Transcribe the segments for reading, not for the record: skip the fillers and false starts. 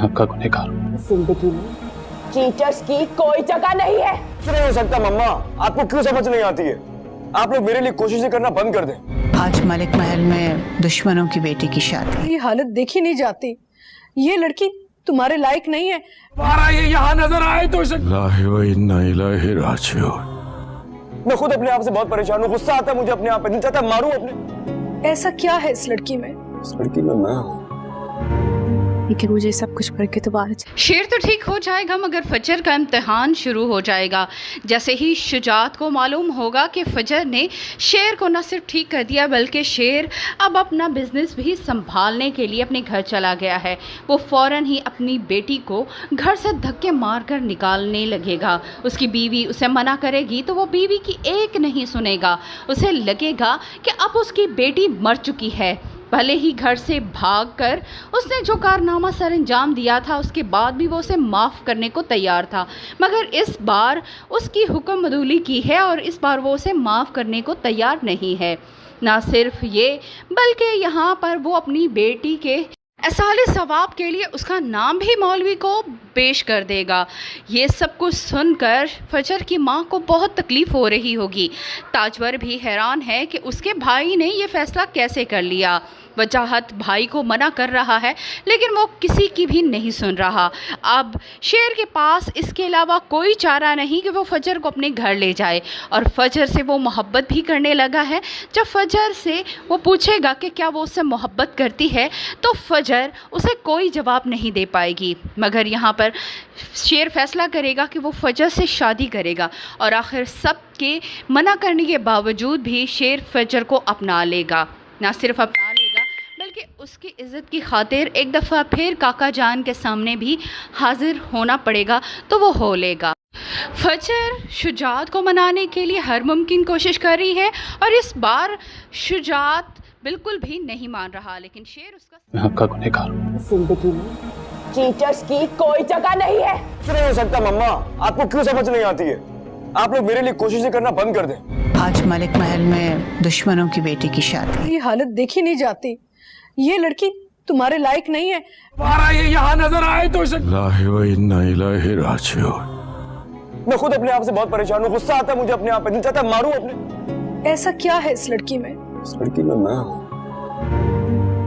मैं आपका गुनहगार हूं। जिंदगी में चीटर्स की कोई जगह नहीं है। नहीं हो सकता मम्मा, आपको क्यों समझ नहीं आती है? आप लोग मेरे लिए कोशिशें करना बंद कर दें। आज मलिक महल में दुश्मनों की बेटी की शादी। ये हालत देखी नहीं जाती। ये लड़की तुम्हारे लायक नहीं है। तुम्हारा ये यहाँ नजर आए तो मैं खुद अपने आप से बहुत परेशान हूँ। गुस्सा आता है मुझे अपने आप पे, दिल चाहता है मारूं अपने। ऐसा क्या है इस लड़की में? इस लड़की में मैं हूँ। लेकिन मुझे सब कुछ करके तो बाहर शेर तो ठीक हो जाएगा मगर फजर का इम्तिहान शुरू हो जाएगा। जैसे ही शुजात को मालूम होगा कि फजर ने शेर को न सिर्फ ठीक कर दिया बल्कि शेर अब अपना बिजनेस भी संभालने के लिए अपने घर चला गया है, वो फौरन ही अपनी बेटी को घर से धक्के मारकर निकालने लगेगा। उसकी बीवी उसे मना करेगी तो वो बीवी की एक नहीं सुनेगा। उसे लगेगा कि अब उसकी बेटी मर चुकी है। भले ही घर से भागकर उसने जो कारनामा सर अंजाम दिया था उसके बाद भी वो उसे माफ़ करने को तैयार था, मगर इस बार उसकी हुक्म अदूली की है और इस बार वो उसे माफ़ करने को तैयार नहीं है। ना सिर्फ ये बल्कि यहाँ पर वो अपनी बेटी के एसाले सवाब के लिए उसका नाम भी मौलवी को पेश कर देगा। ये सब कुछ सुनकर फजर की माँ को बहुत तकलीफ़ हो रही होगी। ताजवर भी हैरान है कि उसके भाई ने ये फ़ैसला कैसे कर लिया। वजाहत भाई को मना कर रहा है लेकिन वो किसी की भी नहीं सुन रहा। अब शेर के पास इसके अलावा कोई चारा नहीं कि वो फजर को अपने घर ले जाए, और फजर से वो मोहब्बत भी करने लगा है। जब फजर से वो पूछेगा कि क्या वो उससे मोहब्बत करती है तो फजर उसे कोई जवाब नहीं दे पाएगी, मगर यहाँ पर शेर फैसला करेगा कि वो फजर से शादी करेगा। और आखिर सब के मना करने के बावजूद भी शेर फजर को अपना लेगा। ना सिर्फ अपना लेगा बल्कि उसकी इज़्ज़त की खातिर एक दफ़ा फिर काका जान के सामने भी हाजिर होना पड़ेगा तो वो हो लेगा। फजर शुजात को मनाने के लिए हर मुमकिन कोशिश कर रही है और इस बार शुजात बिल्कुल भी नहीं मान रहा, लेकिन शेर उसका मैं आपका गुनहगार हूं। जिंदगी में चीटर्स की कोई जगह नहीं है। नहीं हो सकता मम्मा, आपको क्यों समझ नहीं आती है? आप लोग मेरे लिए कोशिशें करना बंद कर दें। आज मलिक महल में दुश्मनों की बेटी की शादी। ये हालत देखी नहीं जाती। ये लड़की तुम्हारे लायक नहीं है। तुम्हारा ये यहाँ नजर आए तो मैं खुद अपने आप से बहुत परेशान हूँ। गुस्सा आता है मुझे अपने आप पे, दिल चाहता है मारूं अपने। ऐसा क्या है इस लड़की में? इस लड़की में मैं हूँ।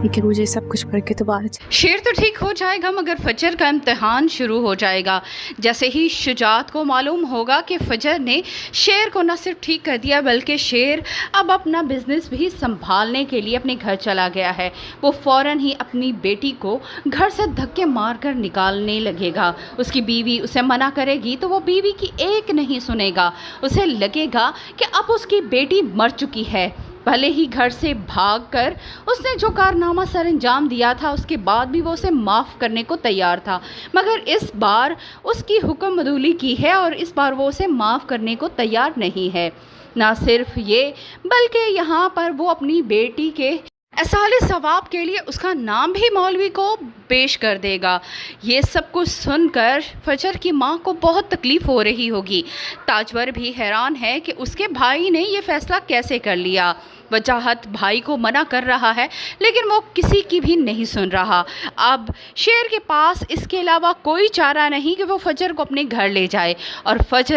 लेकिन मुझे सब कुछ करके तो बाहर शेर तो ठीक हो जाएगा मगर फजर का इम्तिहान शुरू हो जाएगा। जैसे ही शुजात को मालूम होगा कि फजर ने शेर को न सिर्फ ठीक कर दिया बल्कि शेर अब अपना बिजनेस भी संभालने के लिए अपने घर चला गया है, वो फौरन ही अपनी बेटी को घर से धक्के मारकर निकालने लगेगा। उसकी बीवी उसे मना करेगी तो वो बीवी की एक नहीं सुनेगा। उसे लगेगा कि अब उसकी बेटी मर चुकी है। भले ही घर से भागकर उसने जो कारनामा सर अंजाम दिया था उसके बाद भी वो उसे माफ़ करने को तैयार था, मगर इस बार उसकी हुक्म अदूली की है और इस बार वो उसे माफ़ करने को तैयार नहीं है। ना सिर्फ ये बल्कि यहाँ पर वो अपनी बेटी के एसाले सवाब के लिए उसका नाम भी मौलवी को पेश कर देगा। ये सब कुछ सुनकर फजर की माँ को बहुत तकलीफ़ हो रही होगी। ताजवर भी हैरान है कि उसके भाई ने ये फ़ैसला कैसे कर लिया। वजाहत भाई को मना कर रहा है लेकिन वो किसी की भी नहीं सुन रहा। अब शेर के पास इसके अलावा कोई चारा नहीं कि वो फजर को अपने घर ले जाए, और फजर